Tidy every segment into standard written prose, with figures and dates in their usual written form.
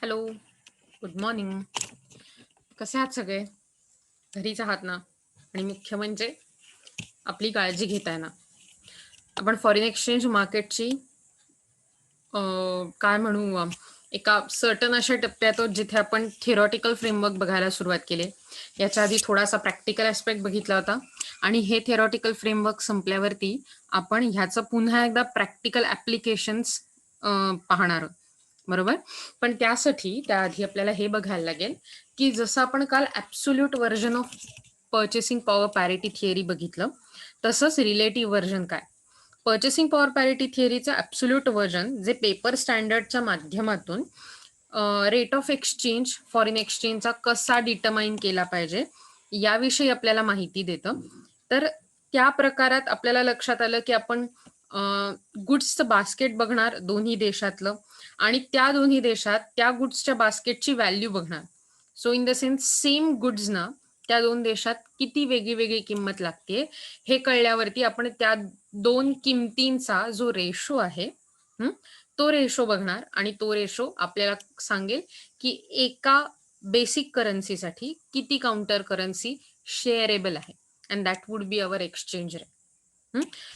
Hello, good morning. कसे आहात सगळे? घरीच आहात ना? आणि मुख्य म्हणजे आपली काळजी घेताय ना? आपण फॉरेन एक्सचेंज मार्केटची काय म्हणू एका सर्टन अशा टप्प्यात आहोत जिथे आपण थिअरॉटिकल फ्रेमवर्क बघायला सुरुवात केली. याच्या आधी थोडासा प्रॅक्टिकल ॲस्पेक्ट बघितला होता आणि हे थिअरॉटिकल फ्रेमवर्क संपल्यावरती आपण ह्याचं पुन्हा एकदा प्रॅक्टिकल ॲप्लिकेशन्स पाहणार आहोत. बरोबर? पण त्याआधी आपल्याला हे बघायला लागेल की जसं आपण काल absolute version of purchasing power parity theory बघितलं, तसंच रिलेटिव्ह व्हर्जन काय? पर्चेसिंग पॉवर पॅरिटी थिअरीचं ॲब्सोल्यूट व्हर्जन जे पेपर स्टँडर्डच्या माध्यमातून रेट ऑफ एक्सचेंज फॉरेन एक्सचेंजचा कसा डिटरमाइन केला पाहिजे याविषयी आपल्याला माहिती देतं. तर त्या प्रकारात आपल्याला लक्षात आलं की आपण गुड्सचं बास्केट बघणार दोन्ही देशातलं आणि त्या दोन्ही देशात त्या गुड्सच्या बास्केटची व्हॅल्यू बघणार. So in the sense same गुड्सना त्या दोन देशात किती वेगळी किंमत लागते हे कळल्यावरती आपण त्या दोन किमतींचा जो रेशो आहे तो रेशो बघणार आणि तो रेशो आपल्याला सांगेल की एका बेसिक करन्सीसाठी किती काउंटर करन्सी शेअरेबल आहे and that would be our exchange rate.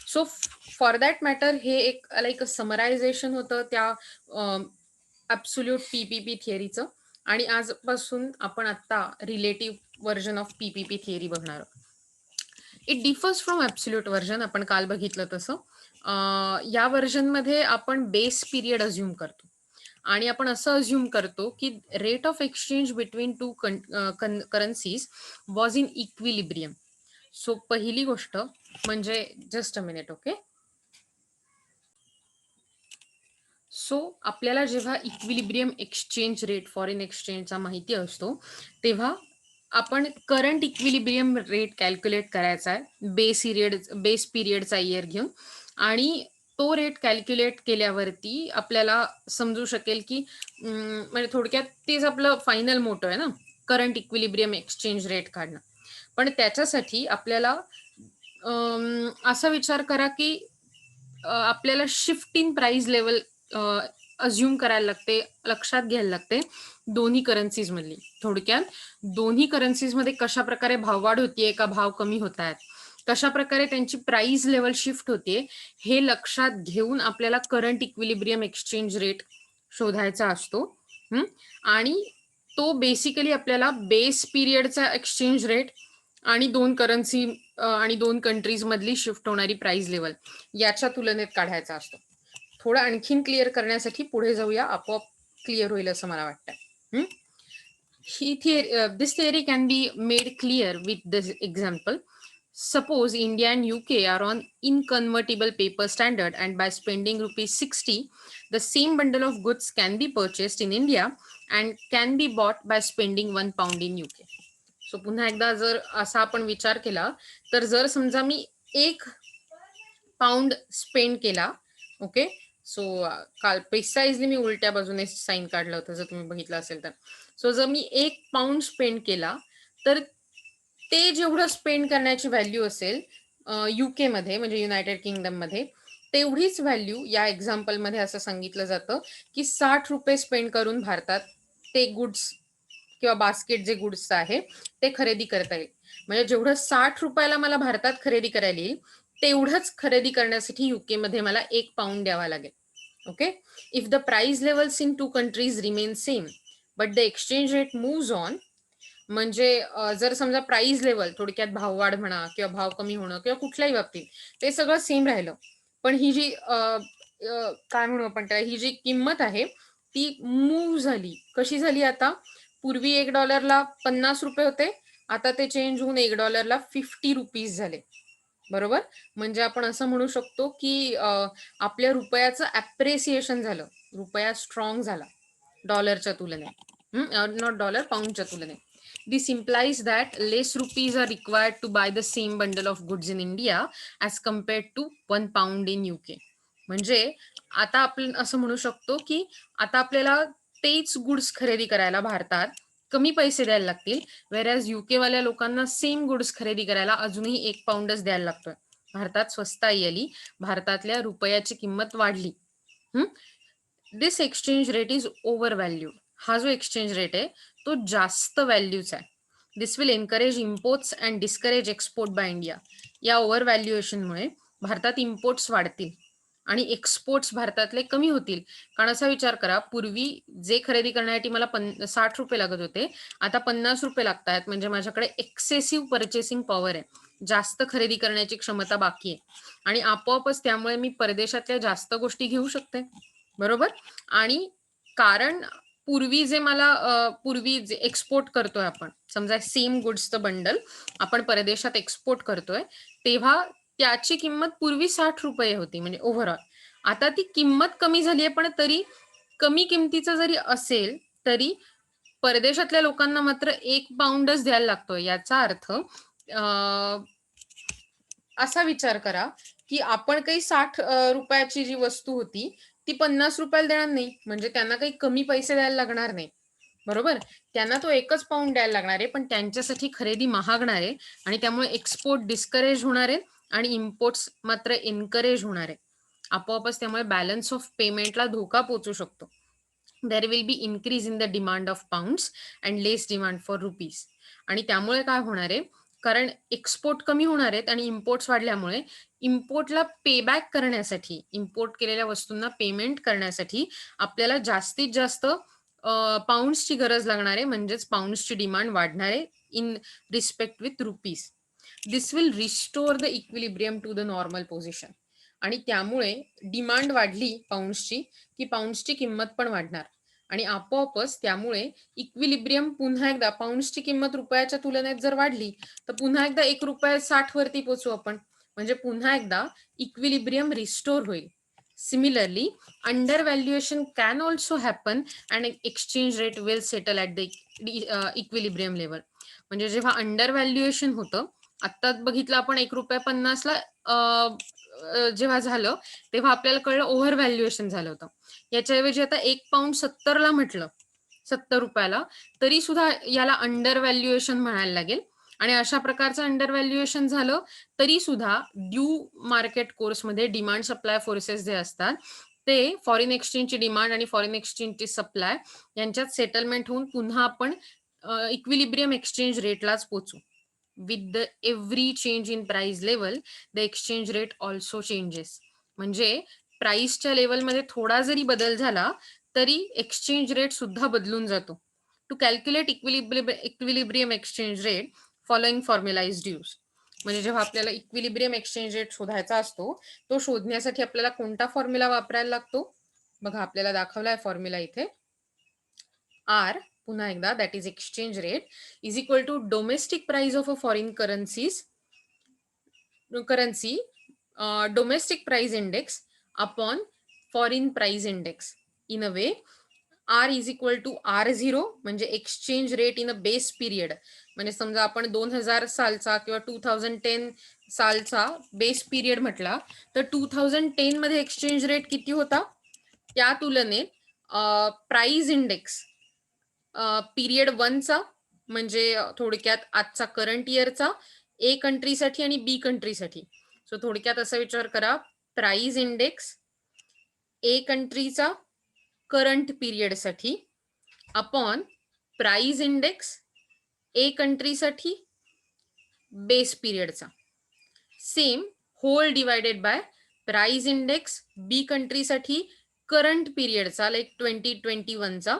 So for that matter हे एक लाईक समरायझेशन होतं त्या ॲब्सोल्यूट पीपीपी थिअरीचं आणि आजपासून आपण आता relative version of PPP theory बघणार आहोत. It differs from absolute version. आपण काल बघितलं तसं या व्हर्जनमध्ये आपण बेस पिरियड अज्युम करतो आणि आपण असं अज्युम करतो की rate of exchange between two currencies was in equilibrium. So पहिली गोष्ट म्हणजे just a minute. Okay, so आपल्याला जेव्हा इक्विलिब्रियम एक्सचेंज रेट फॉरेन एक्सचेंजचा माहिती असतो तेव्हा आपण करंट इक्विलिब्रियम रेट कॅल्क्युलेट करायचा आहे बेस पिरियडचा इयर घेऊन आणि तो रेट कॅल्क्युलेट केल्यावरती आपल्याला समजू शकेल की म्हणजे थोडक्यात तेच आपलं फायनल मोटो आहे ना, करंट इक्विलिब्रियम एक्सचेंज रेट काढणं. पण त्याच्यासाठी आपल्याला असा विचार करा की आपल्याला shift in price level assume करायला लागते, लक्षात घ्यायला लागते दोन्ही करन्सीज मधली. थोडक्यात दोन्ही करन्सीज मध्ये कशा प्रकारे भाववाढ होतीये का भाव कमी होत आहेत, कशा प्रकारे त्यांची प्राइस लेवल शिफ्ट होते हे लक्षात घेऊन आपल्याला करंट इक्विलिब्रियम एक्सचेंज रेट शोधायचा असतो. आणि तो बेसिकली आपल्याला बेस पिरियडचा एक्सचेंज रेट आणि दोन करन्सी आणि दोन कंट्रीज मधली शिफ्ट होणारी प्राइस लेवल याच्या तुलनेत काढायचा असतो. थोडं आणखीन क्लिअर करण्यासाठी पुढे जाऊया, आपोआप क्लिअर होईल असं मला वाटतं. This theory can be made clear with this example. Suppose India and UK are on inconvertible paper standard and by spending rupees 60, the same bundle of goods can be purchased in India and can be bought by spending £1 in UK. So पुन्हा एकदा जर असा आपण विचार केला तर जर समजा मी £1 स्पेंड केला, ओके, सो काल प्रिसाइजली मी उलट्या बाजूने साईन काढलं होतं जर तुम्ही बघितलं असेल तर. सो जर मी £1 स्पेंड केला तर ते जेवढं स्पेंड करण्याची व्हॅल्यू असेल UK मध्ये म्हणजे युनायटेड किंगडम मध्ये, तेवढीच व्हॅल्यू या एक्झाम्पल मध्ये असं सांगितलं जातं की ₹60 स्पेंड करून भारतात ते गुड्स किंवा बास्केट जे गुड्सचं आहे ते खरेदी करता येईल. म्हणजे जेवढं ₹60 मला भारतात खरेदी करायला येईल तेवढंच खरेदी करण्यासाठी युके मध्ये मला £1 द्यावा लागेल. Okay, if the price levels in two countries remain same but the exchange rate moves on, म्हणजे जर समजा प्राइस लेवल थोडक्यात भाववाढ म्हणा किंवा भाव कमी होणं किंवा कुठल्याही बाबतीत ते सगळं सेम राहिलं, पण ही जी काय म्हणू आपण ही जी किंमत आहे ती मूव्ह झाली. कशी झाली? आता पूर्वी $1ला ₹50 होते, आता ते चेंज होऊन $1ला ₹50 झाले. बरोबर, म्हणजे आपण असं म्हणू शकतो की आपल्या रुपयाचं ॲप्रेसिएशन झालं, रुपया स्ट्रॉंग झाला डॉलरच्या तुलनेत, नॉट डॉलर, पाऊंडच्या तुलनेत. This implies that less rupees are required to buy the same bundle of goods in India as compared to £1 in UK. म्हणजे आता आपण असं म्हणू शकतो की आता आपल्याला तेच गुड्स खरेदी करायला भारतात कमी पैसे द्यायला लागतील, वेरॅज युकेवाल्या लोकांना सेम गुड्स खरेदी करायला अजूनही £1 द्यायला लागतोय. भारतात स्वस्ताई आली, भारतातल्या रुपयाची किंमत वाढली. This exchange rate is over valued. हा जो एक्सचेंज रेट आहे तो जास्त व्हॅल्यूचा आहे. This will encourage imports and discourage export by India. या ओव्हर व्हॅल्युएशनमुळे भारतात इम्पोर्ट्स वाढतील आणि एक्सपोर्ट्स भारतातले कमी होतील. कारण असा विचार करा, पूर्वी जे खरेदी करण्यासाठी मला 60 रुपये लागत होते, आता 50 रुपये लागत आहेत. म्हणजे माझ्याकडे एक्सेसिव्ह परचेसिंग पॉवर आहे, जास्त खरेदी करण्याची क्षमता बाकी आहे आणि आपोआपच त्यामुळे मी परदेशातल्या जास्त गोष्टी घेऊ शकते, बरोबर. आणि कारण पूर्वी जे एक्सपोर्ट करतोय आपण, समजा सेम गुड्सचं बंडल आपण परदेशात एक्सपोर्ट करतोय, तेव्हा त्याची किंमत पूर्वी 60 रुपये होती, म्हणजे ओव्हरऑल. आता ती किंमत कमी झाली आहे, पण तरी कमी किमतीचं जरी असेल तरी परदेशातल्या लोकांना मात्र 1 पाऊंडच द्यायला लागतोय. याचा अर्थ असा विचार करा की आपण काही 60 रुपयाची जी वस्तू होती ती 50 रुपयाला देणार नाही, म्हणजे त्यांना काही कमी पैसे द्यायला लागणार नाही, बरोबर. त्यांना तो 1 पाऊंड द्यायला लागणार आहे, पण त्यांच्यासाठी खरेदी महागणार आहे आणि त्यामुळे एक्सपोर्ट डिस्करेज होणार आहे आणि इम्पोर्ट्स मात्र एनकरेज होणार आहे. आपोआपच त्यामुळे बॅलन्स ऑफ पेमेंटला धोका पोहोचू शकतो. There will be increase in the demand of Pond's and less demand for rupees. आणि त्यामुळे काय होणार आहे, कारण एक्सपोर्ट कमी होणार आहेत आणि इम्पोर्ट्स वाढल्यामुळे इम्पोर्टला पेबॅक करण्यासाठी, इम्पोर्ट केलेल्या वस्तूंना पेमेंट करण्यासाठी आपल्याला जास्तीत जास्त पाऊंड्सची गरज लागणार आहे, म्हणजेच पाऊंड्सची डिमांड वाढणार आहे in respect with rupees. This will restore the equilibrium to the normal position. आणि त्यामुळे डिमांड वाढली पाऊंड्सची की पाऊंड्सची किंमत पण वाढणार आणि आपोआपच त्यामुळे इक्विलिब्रियम पुन्हा एकदा, पाऊंड्सची किंमत रुपयाच्या तुलनेत जर वाढली तर पुन्हा एकदा 1 रुपया 60 वरती पोचू आपण, म्हणजे पुन्हा एकदा इक्विलिब्रियम रिस्टोर होईल. Similarly under valuation can also happen and exchange rate will settle at the equilibrium level. म्हणजे जेव्हा अंडर व्हॅल्युएशन होतं, आत्ता बघितलं आपण 1 रुपया 50ला जेव्हा झालं तेव्हा आपल्याला कळलं ओव्हर व्हॅल्युएशन झालं होतं. याच्याऐवजी आता 1 पाऊंड 70ला म्हटलं, 70 रुपयाला, तरी सुद्धा याला अंडर व्हॅल्युएशन म्हणायला लागेल. आणि अशा प्रकारचं अंडर व्हॅल्युएशन झालं तरी सुद्धा ड्यू मार्केट कोर्समध्ये डिमांड सप्लाय फोर्सेस जे असतात ते फॉरेन एक्सचेंजची डिमांड आणि फॉरेन एक्सचेंजची सप्लाय यांच्यात सेटलमेंट होऊन पुन्हा आपण इक्विलिब्रियम एक्सचेंज रेटलाच पोचू. With the every change in price level the exchange rate also changes. म्हणजे प्राइसच्या लेवलमध्ये थोडा जरी बदल झाला तरी एक्सचेंज रेट सुद्धा बदलून जातो. To calculate equilibrium exchange rate following formula is use. म्हणजे जेव्हा आपल्याला इक्विलिब्रियम एक्सचेंज रेट शोधायचा असतो तो शोधण्यासाठी आपल्याला कोणता फॉर्म्युला वापरायला लागतो? बघा, आपल्याला दाखवलाय फॉर्म्युला इथे. आर, पुन्हा एकदा, that is exchange rate is equal to domestic price of a foreign currency domestic price index upon foreign price index. In a way R is equal to R0 म्हणजे exchange rate in a base period. म्हणजे समजा आपण 2000 सालचा किंवा 2010 सालचा base period म्हटला तर 2010 मध्ये एक्सचेंज रेट किती होता, त्या तुलनेत प्राइस इंडेक्स पिरियड 1चा, म्हणजे थोडक्यात आजचा करंट इयरचा, ए कंट्रीसाठी आणि बी कंट्रीसाठी. सो थोडक्यात असा विचार करा, प्राइस इंडेक्स ए कंट्रीचा करंट पिरियडसाठी अपॉन प्राइस इंडेक्स ए कंट्रीसाठी बेस पिरियडचा, same whole divided by price index B कंट्रीसाठी करंट पिरियडचा, लाईक 2021चा,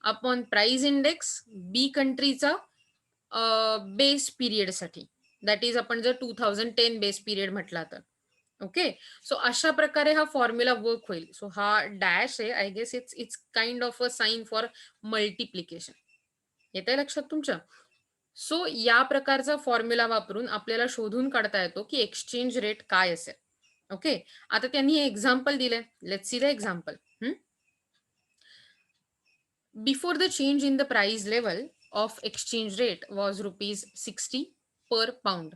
अपॉन प्राइस इंडेक्स बी कंट्रीचा बेस पिरियडसाठी, दॅट इज आपण जर 2010 बेस पिरियड म्हटला तर. ओके, सो अशा प्रकारे हा फॉर्म्युला वर्क होईल. सो हा डॅश आहे, I guess it's kind of a sign for multiplication. येत आहे लक्षात तुमच्या? सो या प्रकारचा फॉर्म्युला वापरून आपल्याला शोधून काढता येतो की एक्सचेंज रेट काय असेल. ओके, आता त्यांनी हे एक्झाम्पल दिले. Let's see the example. Before the change in the price level of exchange rate was ₹60 per pound.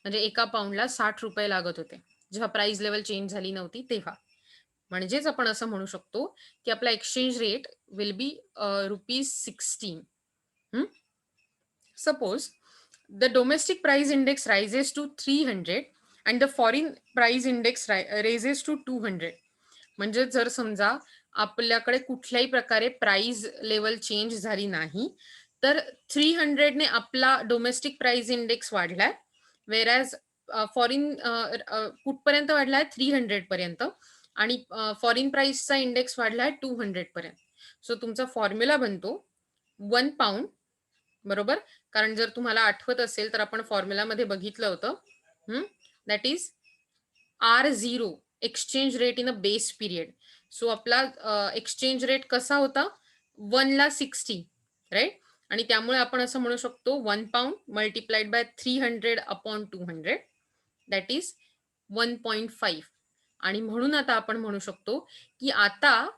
म्हणजे 1 पाऊंडला 60 रुपये लागत होते जेव्हा प्राइस लेवल चेंज झाली नव्हती तेव्हा. म्हणजेच आपण असं म्हणू शकतो की आपला exchange rate will be ₹16. Suppose the domestic price index rises to 300 and the foreign price index raises to 200. म्हणजे जर समजा आपल्याकडे कुठल्याही प्रकारे प्राइस लेवल चेंज झाली नाही, तर 300 ने आपला डोमेस्टिक प्राइस इंडेक्स वाढलाय. व्हेअरॅज फॉरेन कुठपर्यंत वाढलाय 300 पर्यंत आणि फॉरेन प्राइसचा इंडेक्स वाढलाय 200 पर्यंत. सो तुमचा फॉर्म्युला बनतो 1 पाउंड बरोबर. कारण जर तुम्हाला आठवत असेल तर आपण फॉर्म्युलामध्ये बघितलं होतं. That is R0 exchange rate in a base period. So आपला एक्सचेंज रेट कसा होता 1 ला 60 राईट. आणि त्यामुळे आपण असं म्हणू शकतो 1 pound multiplied by 300 upon 200 that is 1.5. आणि म्हणून आता आपण म्हणू शकतो की आता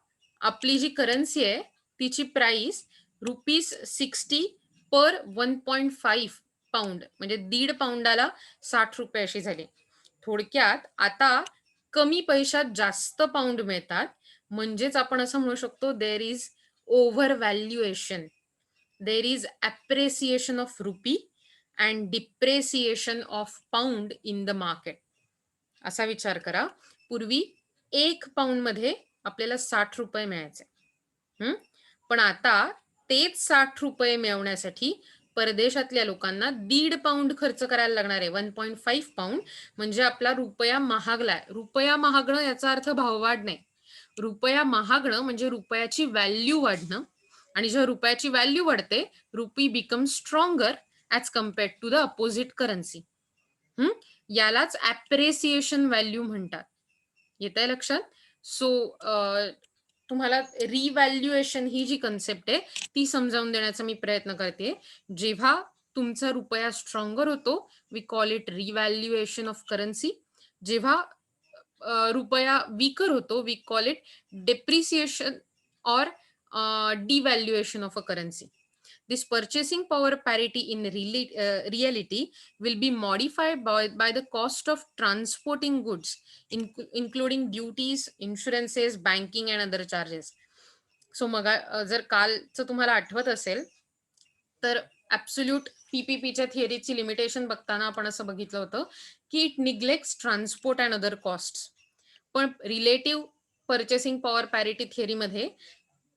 आपली जी करन्सी आहे तिची प्राइस ₹60 पर 1.5 पाउंड म्हणजे 1.5 पाऊंडाला 60 रुपये अशी झाली. थोडक्यात आता कमी पैशात जास्त पाउंड मिळतात. म्हणजेच आपण असं म्हणू शकतो there is over valuation. There is appreciation of rupee and depreciation of pound in the market. असा विचार करा. पूर्वी 1 पाउंडमध्ये आपल्याला 60 रुपये मिळायचे. पण आता तेच 60 रुपये मिळवण्यासाठी परदेशातल्या लोकांना 1.5 पाउंड खर्च करायला लागणार आहे. 1.5 पाउंड म्हणजे आपला रुपया महागलाय. रुपया महागणं याचा अर्थ भाववाढ नाही. रुपया महागणं म्हणजे रुपयाची व्हॅल्यू वाढणं आणि जेव्हा रुपयाची व्हॅल्यू वाढते, rupee become stronger as compared to the opposite currency. यालाच ॲप्रिसिएशन व्हॅल्यू म्हणतात. येतंय लक्षात? सो तुम्हाला रिव्हॅल्युएशन ही जी कन्सेप्ट आहे ती समजावून देण्याचा मी प्रयत्न करते. जेव्हा तुमचा रुपया स्ट्रॉंगर होतो we call it revaluation of currency. जेव्हा रुपया वीकर होतो वी कॉल इट डेप्रिसिएशन और devaluation of a currency. This purchasing power parity in reality will be modified by the cost of transporting goods, including duties, insurances, banking and other charges. So मग जर कालचं तुम्हाला आठवत असेल तर absolute पीपीपीच्या थिअरीची limitation बघताना आपण असं बघितलं होतं की it neglects transport and other cost. पण रिलेटिव्ह पर्चेसिंग पॉवर पॅरिटी थिअरीमध्ये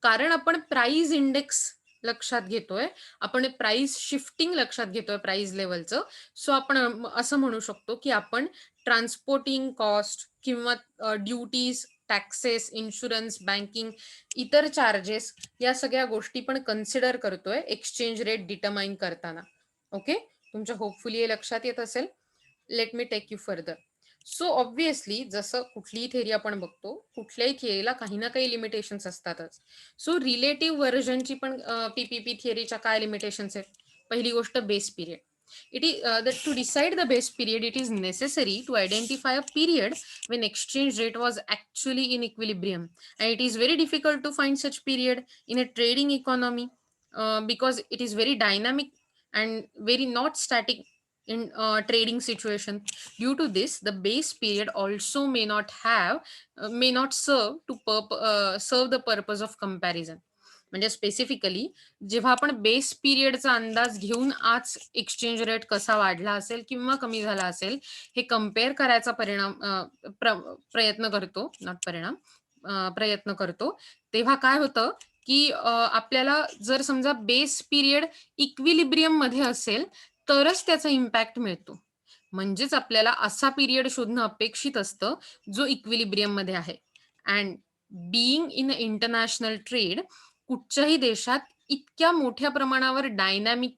कारण आपण प्राइस इंडेक्स लक्षात घेतोय, आपण प्राइस शिफ्टिंग लक्षात घेतोय प्राइस लेवलचं. सो आपण असं म्हणू शकतो की आपण ट्रान्सपोर्टिंग कॉस्ट किंवा ड्युटीज, टॅक्सेस, इन्शुरन्स, बँकिंग, इतर चार्जेस या सगळ्या गोष्टी पण कन्सिडर करतोय एक्सचेंज रेट डिटरमाइन करताना. ओके, तुमच्या होपफुली हे लक्षात येत असेल. Let me take you further. So obviously जसं कुठलीही थिअरी आपण बघतो, कुठल्याही थिअरीला काही ना काही लिमिटेशन्स असतातच. सो रिलेटिव्ह व्हर्जनची पण पीपीपी थिअरीच्या काय लिमिटेशन्स आहेत? पहिली गोष्ट base period. It is that to decide the base period, it is necessary to identify a period when exchange rate was actually in equilibrium, and it is very difficult to find such period in a trading economy because it is very dynamic and very not static in trading situation. Due to this, the base period also may not serve to serve the purpose of comparison. म्हणजे specifically जेव्हा आपण base पिरियडचा अंदाज घेऊन आज exchange rate कसा वाढला असेल किंवा कमी झाला असेल हे कम्पेअर करायचा प्रयत्न करतो, नॉट परिणाम, प्रयत्न करतो, तेव्हा काय होतं की आपल्याला जर समजा बेस पिरियड इक्विलिब्रियम मध्ये असेल तरच त्याचा इम्पॅक्ट मिळतो. म्हणजेच आपल्याला असा पिरियड शोधणं अपेक्षित असतं जो इक्विलिब्रियम मध्ये आहे. And being in international trade, कुठच्याही देशात इतक्या मोठ्या प्रमाणावर डायनॅमिक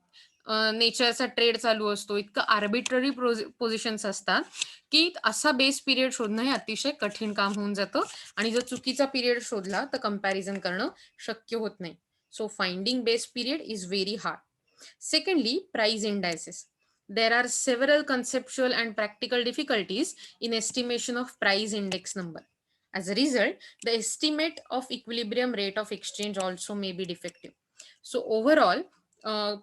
नेचरचा ट्रेड चालू असतो, इतकं आर्बिट्ररी पोझिशन्स असतात की असा बेस पिरियड शोधणं हे अतिशय कठीण काम होऊन जातं आणि जर चुकीचा पिरियड शोधला तर कंपॅरिझन करणं शक्य होत नाही. So finding base period is very hard. Secondly, price indices. There are several conceptual and practical difficulties in estimation of price index number. As a result, the estimate of equilibrium rate of exchange also may be defective. So overall,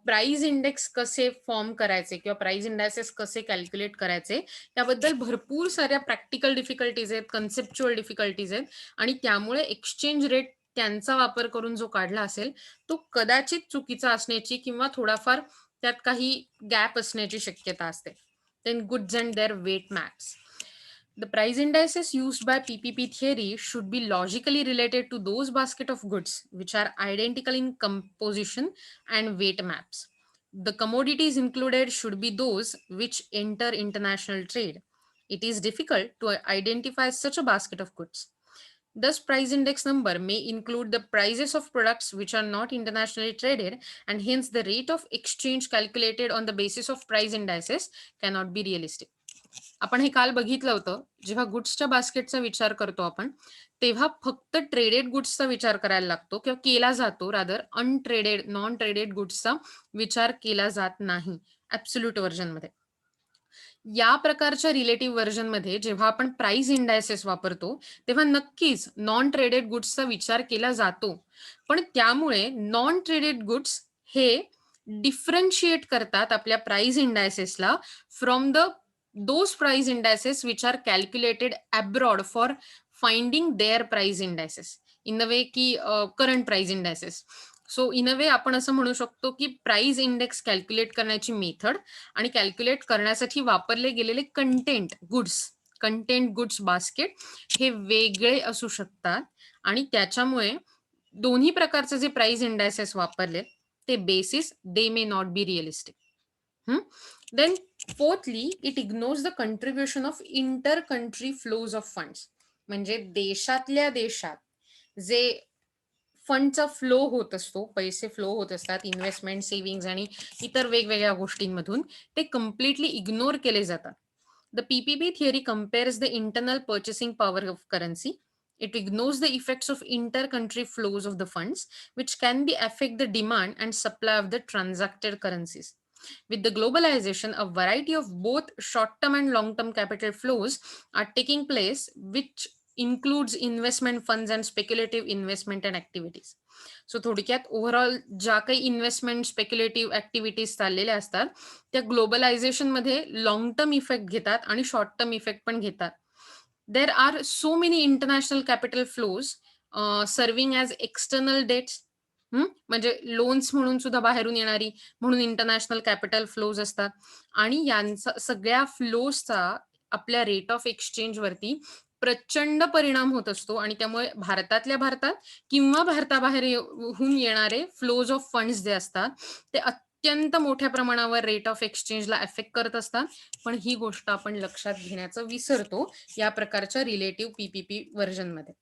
price index कसे form करायचे किंवा price indices कसे calculate करायचे त्याबद्दल भरपूर साऱ्या practical difficulties आहेत, conceptual difficulties आहेत आणि त्यामुळे एक्सचेंज रेट त्यांचा वापर करून जो काढला असेल तो कदाचित चुकीचा असण्याची किंवा थोडाफार त्यात काही गॅप असण्याची शक्यता असते. Then goods and their weight maps. The price indices used by PPP theory should be logically related to those basket of goods which are identical in composition and weight maps. The commodities included should be those which enter international trade. It is difficult to identify such a basket of goods. Thus, price index number may include the prices of products which are not internationally traded, and hence the rate of exchange calculated on the basis of price indices cannot be realistic. आपण हे काल बघितलं होतं, जेव्हा गुड्सच्या बास्केटचा विचार करतो आपण, तेव्हा फक्त ट्रेडेड गुड्सचा विचार करायला लागतो किंवा केला जातो. रादर अनट्रेडेड, नॉन ट्रेडेड गुड्सचा विचार केला जात नाही ॲब्सोल्यूट व्हर्जनमध्ये. या प्रकारच्या रिलेटिव्ह व्हर्जनमध्ये जेव्हा आपण प्राइस इंडायसेस वापरतो, तेव्हा नक्कीच नॉन ट्रेडेड गुड्सचा विचार केला जातो. पण त्यामुळे नॉन ट्रेडेड गुड्स हे डिफरन्शिएट करतात आपल्या प्राइस इंडायसेसला from the those price indices which are calculated abroad for finding their price indices in the way की current price indices. So in a way आपण असं म्हणू शकतो की प्राइस इंडेक्स कॅल्क्युलेट करण्याची मेथड आणि कॅल्क्युलेट करण्यासाठी वापरले गेलेले कंटेंट गुड्स बास्केट हे वेगळे असू शकतात आणि त्याच्यामुळे दोन्ही प्रकारचे जे प्राइस इंडायसेस वापरले ते basis they may not be realistic. Then fourthly it ignores the contribution of inter country flows of funds. म्हणजे देशातल्या देशात जे फंडचा फ्लो होत असतो, पैसे फ्लो होत असतात इन्व्हेस्टमेंट, सेव्हिंग्ज आणि इतर वेगवेगळ्या गोष्टींमधून, ते कम्प्लिटली इग्नोर केले जातात. The PPP theory compares the internal purchasing power of currency. It ignores the effects of inter-country flows of the funds, which can be affect the demand and supply of the transacted currencies. With the globalization, a variety of both short-term and long-term capital flows are taking place, which includes investment funds and speculative investment and activities. So थोडक्यात overall ज्या काही investment speculative activities चाललेल्या असतात त्या globalisation मध्ये long term effect घेतात आणि short term effect पण घेतात. There are so many international capital flows serving as external debts. म्हणजे लोन्स म्हणून सुद्धा बाहेरून येणारी म्हणून इंटरनॅशनल कॅपिटल फ्लोज असतात आणि यांचा सगळ्या फ्लोजचा आपल्या रेट ऑफ एक्सचेंज वरती प्रचंड परिणाम होत असतो आणि त्यामुळे भारतातल्या भारतात किंवा भारताबाहेर होऊन येणारे फ्लोज ऑफ फंड्स जे असतात ते अत्यंत मोठ्या प्रमाणावर रेट ऑफ एक्सचेंजला अफेक्ट करत असतात. पण ही गोष्ट आपण लक्षात घेण्याचं विसरतो या प्रकारच्या रिलेटिव्ह पीपीपी व्हर्जनमध्ये.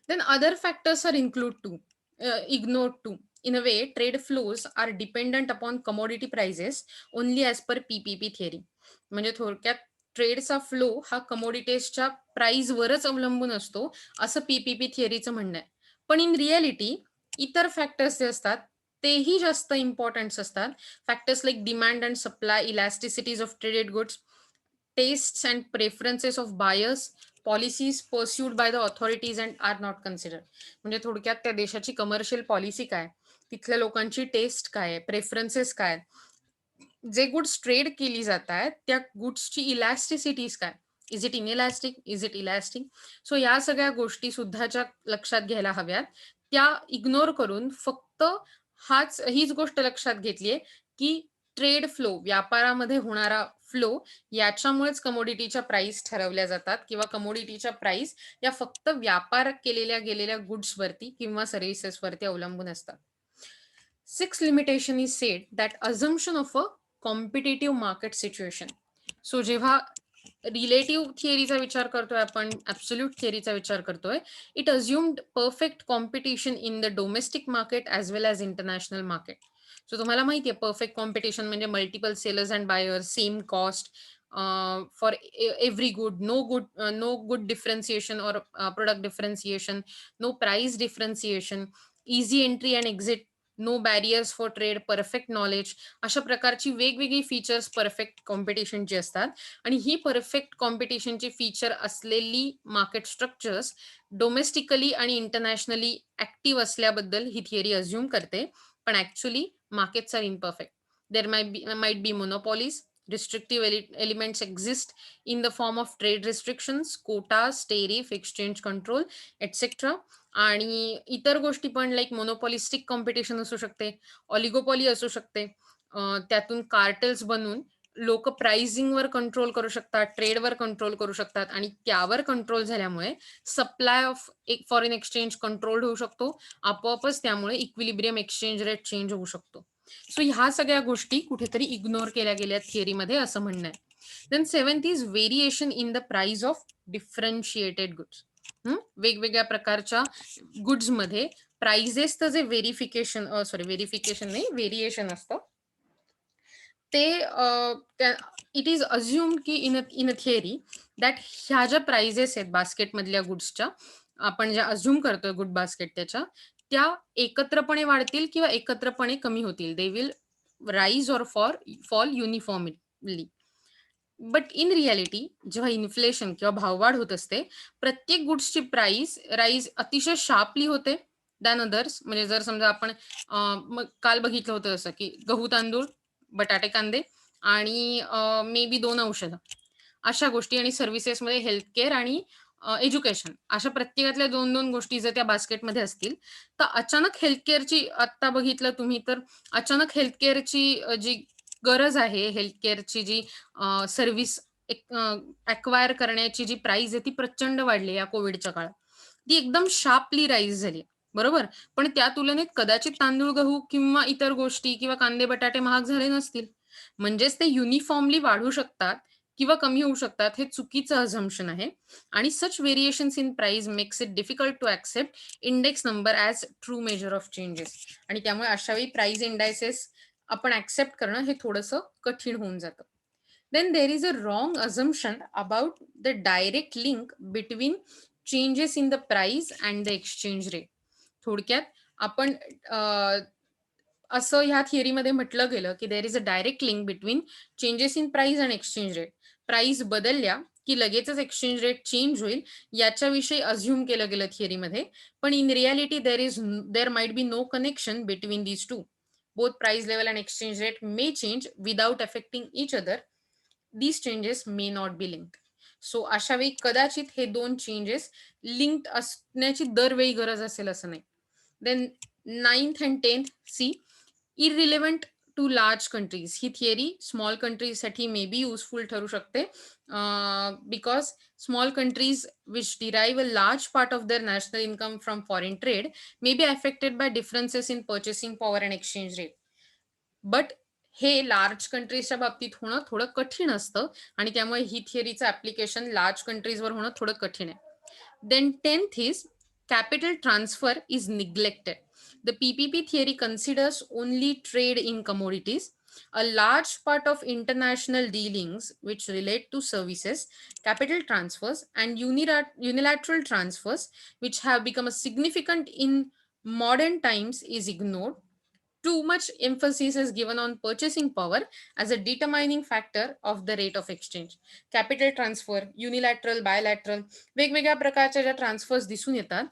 Then other factors are ignored too. In a way, trade flows are dependent upon commodity prices only as per PPP theory. म्हणजे थोडक्यात ट्रेडचा फ्लो हा कमोडिटीजच्या प्राइसवरच अवलंबून असतो असं पीपीपी थिअरीचं म्हणणं आहे. पण इन रियालिटी इतर फॅक्टर्स जे असतात तेही जास्त इम्पॉर्टंट असतात. Factors like demand and supply, इलास्टिसिटीज of traded goods, tastes and preferences of buyers, policies pursued by the authorities and are not considered. म्हणजे थोडक्यात त्या देशाची कमर्शियल पॉलिसी काय, तिथल्या लोकांची टेस्ट काय, प्रेफरन्सेस काय, जे गुड्स ट्रेड केली जात आहेत त्या गुड्सची इलॅस्टिसिटीज काय, is it inelastic, is it elastic. So या सगळ्या गोष्टी सुद्धा ज्या लक्षात घ्यायला हव्यात त्या इग्नोर करून फक्त हीच गोष्ट लक्षात घेतलीये की ट्रेड फ्लो, व्यापारामध्ये होणारा फ्लो, याच्यामुळेच कमोडिटीच्या प्राइस ठरवल्या जातात किंवा कमोडिटीच्या प्राइस या फक्त व्यापार केलेल्या गेलेल्या गुड्सवरती किंवा सर्व्हिसेसवरती अवलंबून असतात. Sixth limitation is said that assumption of a competitive market situation. So जेव्हा रिलेटिव्ह थिअरीचा विचार करतोय आपण, ऍब्सोल्यूट थिअरीचा विचार करतोय, it assumed perfect competition in the domestic market as well as international market. So तुम्हाला माहिती आहे परफेक्ट कॉम्पिटिशन म्हणजे multiple sellers and buyers, same cost for every good, no good differentiation और product differentiation, no price differentiation, easy entry and exit, no barriers for trade, perfect knowledge, अशा प्रकारची वेगवेगळी features perfect कॉम्पिटिशनची असतात. आणि ही perfect कॉम्पिटिशनची फीचर असलेली मार्केट स्ट्रक्चर्स डोमेस्टिकली आणि इंटरनॅशनली ऍक्टिव्ह असल्याबद्दल ही थिअरी अज्युम करते. पण actually markets are imperfect. There might be monopolies, restrictive elements exist in the form of trade restrictions, quotas, tariff, exchange control, etc. आणि इतर गोष्टी पण लाईक मोनोपॉलिस्टिक कॉम्पिटिशन असू शकते, ऑलिगोपॉली असू शकते, त्यातून कार्टेल्स बनून लोक प्राइसिंगवर कंट्रोल करू शकतात, ट्रेडवर कंट्रोल करू शकतात आणि त्यावर कंट्रोल झाल्यामुळे सप्लाय ऑफ एक फॉरेन एक्सचेंज कंट्रोल होऊ शकतो. आपोआपच त्यामुळे इक्विलिब्रियम एक्सचेंज रेट चेंज होऊ शकतो. सो ह्या सगळ्या गोष्टी कुठेतरी इग्नोर केल्या गेल्या थिअरीमध्ये असं म्हणणं आहे. Then 7th is variation in the price of differentiated goods. वेगवेगळ्या प्रकारच्या गुड्समध्ये प्राइजेसचं जे व्हेरिफिकेशन नाही, व्हेरिएशन असतं ते इट इज अज्युम की इन अ थिअरी दॅट ह्या ज्या प्राइजेस आहेत बास्केटमधल्या गुड्सच्या, आपण ज्या अज्युम करतोय गुड बास्केट त्या एकत्रपणे वाढतील किंवा एकत्रपणे कमी होतील. They will rise or fall uniformly. But in reality जेव्हा इन्फ्लेशन किंवा भाववाढ होत असते, प्रत्येक गुड्सची प्राइस राईज अतिशय शार्पली होते दॅन अदर्स. म्हणजे जर समजा आपण मग काल बघितलं होतं असं की गहू तांदूळ, बटाटे कांदे आणि मे बी 2 औषधं, अशा गोष्टी आणि सर्व्हिसेसमध्ये हेल्थ केअर आणि एज्युकेशन, अशा प्रत्येकातल्या 2-2 गोष्टी जर त्या बास्केटमध्ये असतील, तर अचानक हेल्थ केअरची आत्ता बघितलं तुम्ही तर अचानक हेल्थ केअरची जी गरज आहे, हेल्थ केअरची जी सर्व्हिस अक्वायर करण्याची जी प्राइस आहे ती प्रचंड वाढली या कोविडच्या काळात. ती एकदम शार्पली राईज झाली. बरोबर? पण त्या तुलनेत कदाचित तांदूळ, गहू किंवा इतर गोष्टी किंवा कांदे, बटाटे महाग झाले नसतील. म्हणजेच ते युनिफॉर्मली वाढू शकतात किंवा कमी होऊ शकतात, हे चुकीचं अझम्पशन आहे. आणि such variations in price makes it difficult to accept index number as true measure of changes. आणि त्यामुळे अशावेळी प्राइस इंडायसेस आपण ॲक्सेप्ट करणं हे थोडंसं कठीण होऊन जातं. Then there is a wrong assumption about the direct link between changes in the price and the exchange rate. थोडक्यात आपण असं ह्या थिअरीमध्ये म्हटलं गेलं की देर is a direct link between changes in price and exchange rate. Price बदलल्या की लगेचच एक्सचेंज रेट चेंज होईल याच्याविषयी अज्युम केलं गेलं थिअरीमध्ये. पण in reality there might be no connection between these two. Both price level and exchange rate may change without affecting each other. these changes may not be linked. So अशा वेळी कदाचित हे 2 चेंजेस लिंक्ड असण्याची दरवेळी गरज असेल असं नाही. Then 9th and 10th see irrelevant to large countries. ही थिअरी स्मॉल कंट्रीजसाठी मे बी युजफुल ठरू शकते, because small countries which derive a large part of their national income from foreign trade may be affected by differences in purchasing power and exchange rate. But हे large कंट्रीजच्या बाबतीत होणं थोडं कठीण असतं आणि त्यामुळे ही थिअरीचं ऍप्लिकेशन लार्ज कंट्रीजवर होणं थोडं कठीण आहे. Then 10th is capital transfer is neglected. The PPP theory considers only trade in commodities. A large part of international dealings which relate to services, capital transfers, and unilateral transfers, which have become a significant in modern times, is ignored. Too much emphasis is given on purchasing power as a determining factor of the rate of exchange. Capital transfer, unilateral, bilateral, वेगवेगळ्या प्रकारच्या ज्या transfers दिसून येतात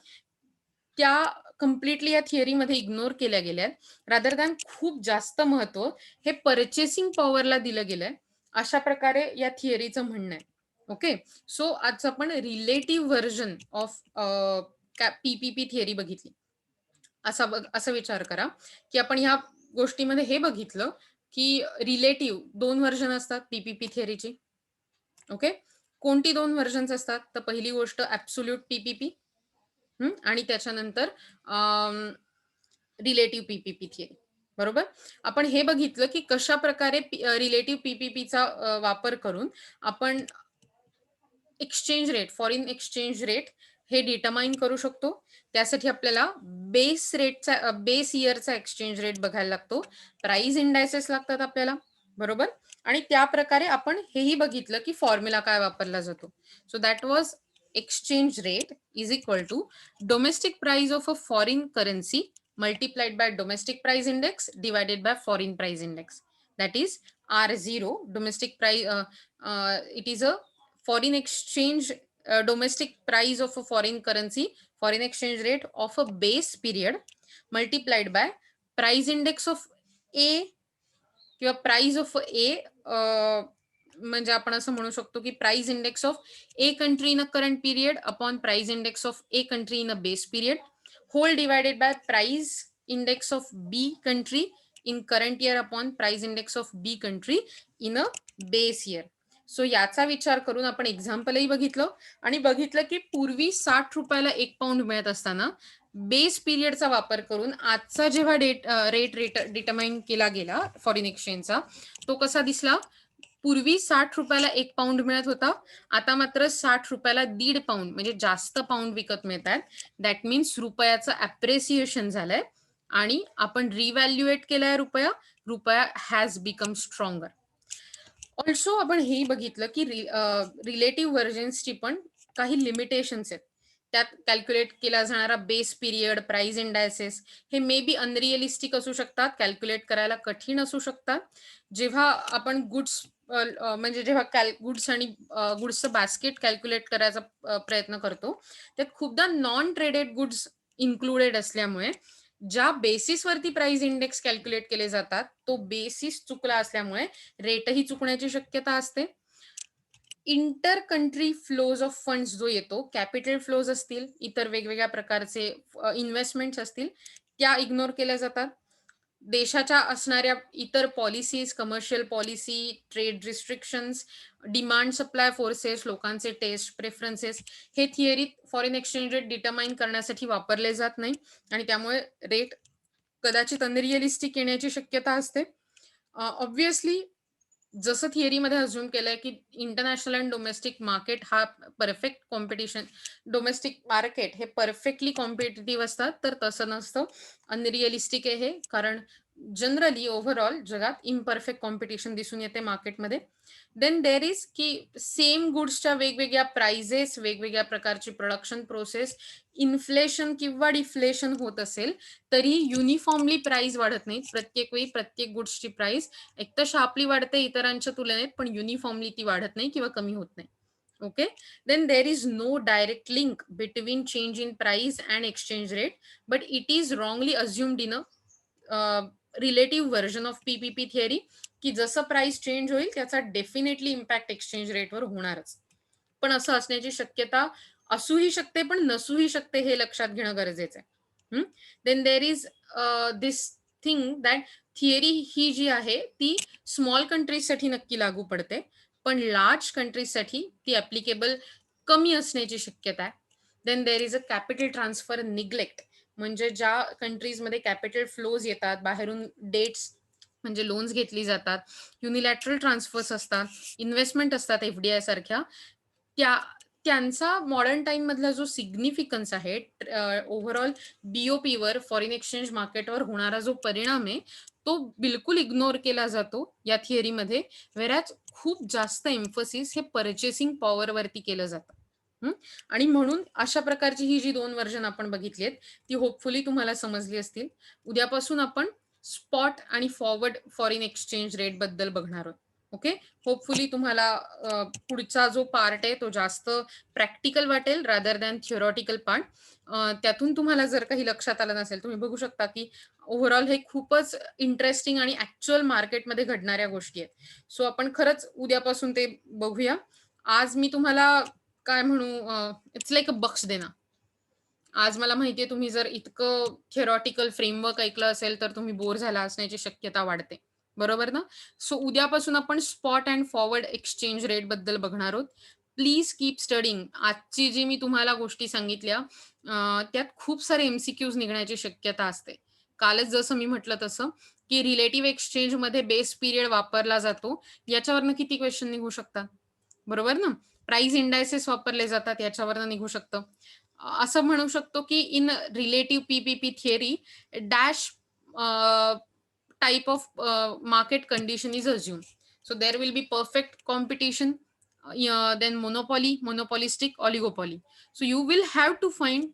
त्या completely या थिअरीमध्ये ignore केल्या गेल्या. Rather than खूप जास्त महत्व हे पर्चेसिंग पॉवरला दिलं गेलंय, अशा प्रकारे या थिअरीचं म्हणणं आहे. ओके, सो आज आपण relative version of PPP theory बघितली. असा विचार करा की आपण ह्या गोष्टीमध्ये हे बघितलं की रिलेटिव्ह 2 व्हर्जन असतात पीपीपी थिअरीची. ओके, कोणती 2 व्हर्जन्स असतात? तर पहिली गोष्ट ऍब्सोल्यूट पीपीपी आणि त्याच्यानंतर रिलेटिव्ह पीपीपी थिअरी. बरोबर, आपण हे बघितलं की कशा प्रकारे रिलेटिव्ह पीपीपीचा वापर करून आपण exchange rate, foreign exchange rate हे डिटरमाइन करू शकतो. त्यासाठी आपल्याला बेस इयरचा एक्सचेंज रेट बघायला लागतो, प्राइस इंडायसेस लागतात आपल्याला. बरोबर, आणि त्या प्रकारे आपण हेही बघितलं की फॉर्म्युला काय वापरला जातो. So that was exchange rate is equal to domestic price of a foreign currency multiplied by domestic price index divided by foreign price index. That is R0 domestic price. It is a foreign exchange domestic price of a foreign currency, foreign exchange rate of a base period multiplied by price index of A किंवा price of A. म्हणजे आपण असं म्हणू शकतो की price index of A country in a current period upon price index of A country in a base period whole divided by price index of B country in current year upon price index of B country in a base year. So याचा विचार करून आपण एक्झाम्पलही बघितलं आणि बघितलं की पूर्वी 60 रुपयाला 1 पाऊंड मिळत असताना बेस पिरियडचा वापर करून आजचा जेव्हा रेट डिटरमाइन केला गेला फॉरेन एक्सचेंजचा, तो कसा दिसला? पूर्वी 60 रुपयाला 1 पाऊंड मिळत होता. आता मात्र 60 रुपयाला 1.5 पाऊंड म्हणजे जास्त पाऊंड विकत मिळतात. दॅट मीन्स रुपयाचं अप्रिसिएशन झालंय आणि आपण रिव्हॅल्युएट केलाय रुपया. रुपया हॅज बिकम स्ट्रॉंगर. ऑल्सो आपण हेही बघितलं की रिलेटिव्ह व्हर्जन्सची पण काही लिमिटेशन्स आहेत. त्यात कॅल्क्युलेट केला जाणारा बेस पिरियड, प्राइस इंडायसेस हे मे बी अनरिअलिस्टिक असू शकतात, कॅल्क्युलेट करायला कठीण असू शकतात. जेव्हा आपण गुड्स म्हणजे जेव्हा गुड्स आणि गुड्सचं बास्केट कॅल्क्युलेट करायचा प्रयत्न करतो, त्यात खूपदा नॉन ट्रेडेड गुड्स इन्क्लुडेड असल्यामुळे ज्या बेसिसवरती प्राइस इंडेक्स कॅल्क्युलेट केले जातात, तो बेसिस चुकला असल्यामुळे रेटही चुकण्याची शक्यता असते. Inter country flows of funds जो येतो, कॅपिटल फ्लोज असतील, इतर वेगवेगळ्या प्रकारचे इन्व्हेस्टमेंट्स असतील, त्या इग्नोर केल्या जातात. देशाच्या असणाऱ्या इतर policies, commercial policy, trade restrictions, demand supply forces, लोकांचे टेस्ट, प्रेफरन्सेस हे थिअरीत फॉरेन एक्सचेंज रेट डिटरमाइन करण्यासाठी वापरले जात नाही आणि त्यामुळे रेट कदाचित अनरिअलिस्टिक येण्याची शक्यता असते. ऑब्व्हियसली जसं थिअरीमध्ये अझ्युम केलंय की इंटरनॅशनल अँड डोमेस्टिक मार्केट हा परफेक्ट कॉम्पिटिशन, डोमेस्टिक मार्केट हे परफेक्टली कॉम्पिटिटिव्ह असतात, तर तसं नसतं. अनरिअलिस्टिक आहे हे, कारण जनरली ओव्हरऑल जगात इम्परफेक्ट कॉम्पिटिशन दिसून येते मार्केटमध्ये. देन देर इज की सेम गुड्सच्या वेगवेगळ्या प्राइजेस, वेगवेगळ्या प्रकारची प्रोडक्शन प्रोसेस, इन्फ्लेशन किंवा डिफ्लेशन होत असेल तरी युनिफॉर्मली प्राइस वाढत नाही. प्रत्येक वेळी प्रत्येक गुड्सची प्राइस एक तर शार्पली वाढते इतरांच्या तुलनेत, पण युनिफॉर्मली ती वाढत नाही किंवा कमी होत नाही. Okay. Then there is no direct link between change in price and exchange rate, but it is wrongly assumed in a relative version of PPP theory, की जसं प्राइस चेंज होईल त्याचा डेफिनेटली इम्पॅक्ट एक्सचेंज रेटवर होणारच. पण असं असण्याची शक्यता असूही शकते, पण नसूही शकते हे लक्षात घेणं गरजेचं आहे. Then there is this thing that theory ही जी आहे ती स्मॉल कंट्रीजसाठी नक्की लागू पडते, पण लार्ज कंट्रीजसाठी ती ॲप्लिकेबल कमी असण्याची शक्यता आहे. Then there is a capital transfer neglect, म्हणजे ज्या कंट्रीजमध्ये कॅपिटल फ्लोज येतात, बाहेरून डेट्स म्हणजे लोन्स घेतली जातात, युनिलॅटरल ट्रान्सफर्स असतात, इन्व्हेस्टमेंट असतात एफडीआय सारख्या, त्या त्यांचा मॉडर्न टाइम मधला जो सिग्निफिकन्स आहे ओव्हरऑल बीओपीवर, फॉरेन एक्सचेंज मार्केटवर होणारा जो परिणाम आहे, तो बिलकुल इग्नोर केला जातो या थिअरीमध्ये. व्हेरॅज खूप जास्त एम्फसिस हे पर्चेसिंग पॉवरवरती केलं जातं. आणि म्हणून अशा प्रकारची ही जी 2 व्हर्जन आपण बघितली आहेत, ती होपफुली तुम्हाला समजली असतील. उद्यापासून आपण स्पॉट आणि फॉरवर्ड फॉरेन एक्सचेंज रेट बद्दल बघणार आहोत. ओके. होपफुली तुम्हाला पुढचा जो पार्ट आहे तो जास्त प्रॅक्टिकल वाटेल रादर दॅन थिओरॉटिकल पार्ट. त्यातून तुम्हाला जर काही लक्षात आलं नसेल, तुम्ही बघू शकता की ओव्हरऑल हे खूपच इंटरेस्टिंग आणि ॲक्चुअल मार्केटमध्ये घडणाऱ्या गोष्टी आहेत. सो आपण खरंच उद्यापासून ते बघूया. आज मी तुम्हाला काय म्हणू, इट्स लाइक अ बक्स देना. आज मला माहिती आहे तुम्ही जर इतकं थिअरॉटिकल फ्रेमवर्क ऐकलं असेल, तर तुम्ही बोर झाला असण्याची शक्यता वाढते. बरोबर ना? सो उद्यापासून आपण spot and forward exchange rate बद्दल बघणार आहोत. Please keep studying. आजची जी मी तुम्हाला गोष्टी सांगितल्या त्यात खूप सारे एम-सी-क्यूज निघण्याची शक्यता असते. कालच जसं मी म्हटलं तसं, की रिलेटिव्ह एक्सचेंजमध्ये बेस पिरियड वापरला जातो. याच्यावरनं किती क्वेशन निघू शकतात? बरोबर ना? प्राइस इंडायसेस वापरले जातात याच्यावरनं निघू शकतं. असं म्हणू शकतो की in relative PPP theory dash type of market condition is assumed. So there will be perfect competition, yeah, then monopoly, monopolistic, oligopoly. So you will have to find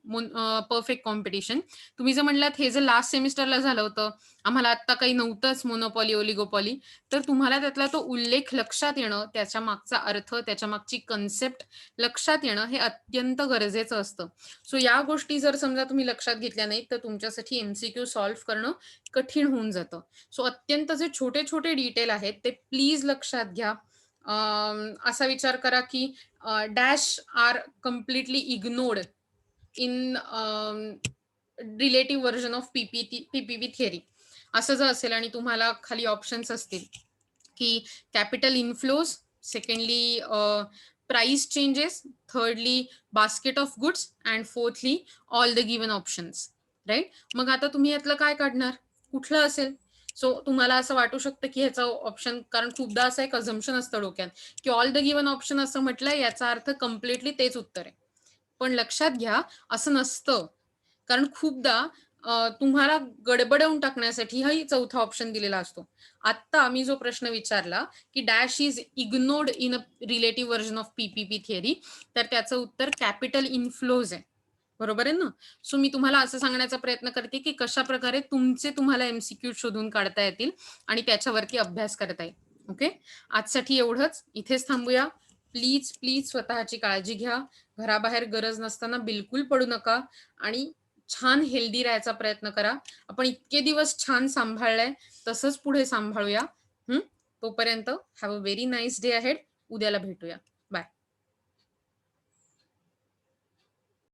perfect competition. तुम्ही जर म्हणलात हे जर लास्ट सेमिस्टरला झालं होतं, आम्हाला आत्ता काही नव्हतंच मोनोपॉली, ओलिगोपॉली, तर तुम्हाला त्यातला तो उल्लेख लक्षात येणं, त्याच्या मागचा अर्थ, त्याच्या मागची कन्सेप्ट लक्षात येणं हे अत्यंत गरजेचं असतं. सो या गोष्टी जर समजा तुम्ही लक्षात घेतल्या नाहीत, तर तुमच्यासाठी एम-सी-क्यू सॉल्व्ह करणं कठीण होऊन जातं. सो अत्यंत जे छोटे-छोटे डिटेल आहेत, ते प्लीज लक्षात घ्या. असा विचार करा की dash are completely ignored in relative version of PPP theory. असं जर असेल आणि तुम्हाला खाली ऑप्शन्स असतील, की capital inflows, secondly price changes, thirdly basket of goods, and fourthly all the given options. Right. मग आता तुम्ही यातलं काय काढणार? कुठलं असेल? सो तुम्हाला असं वाटू शकतं की ह्याचा ऑप्शन, कारण खूपदा असं एक अझम्पशन असतं डोक्यात की ऑल द गिवन ऑप्शन असं म्हटलंय याचा अर्थ कम्प्लिटली तेच उत्तर आहे. पण लक्षात घ्या, असं नसतं. कारण खूपदा तुम्हाला गडबडवून टाकण्यासाठी हाही चौथा ऑप्शन दिलेला असतो. आत्ता मी जो प्रश्न विचारला, की dash is ignored in a relative version of PPP theory, तर त्याचं उत्तर कॅपिटल इन्फ्लोज आहे. बरोबर आहे ना? सो मी तुम्हाला असं सांगण्याचा प्रयत्न करते, की कशाप्रकारे तुम्हाला एम-सी-क्यू शोधून काढता येतील आणि त्याच्यावरती अभ्यास करता येईल. ओके. आजसाठी एवढंच. इथेच थांबूया. प्लीज, प्लीज स्वतःची काळजी घ्या. घराबाहेर गरज नसताना बिलकुल पडू नका आणि छान हेल्दी राहायचा प्रयत्न करा. आपण इतके दिवस छान सांभाळलंय, तसंच पुढे सांभाळूया. हं. तोपर्यंत have a very nice day ahead. उद्याला भेटूया.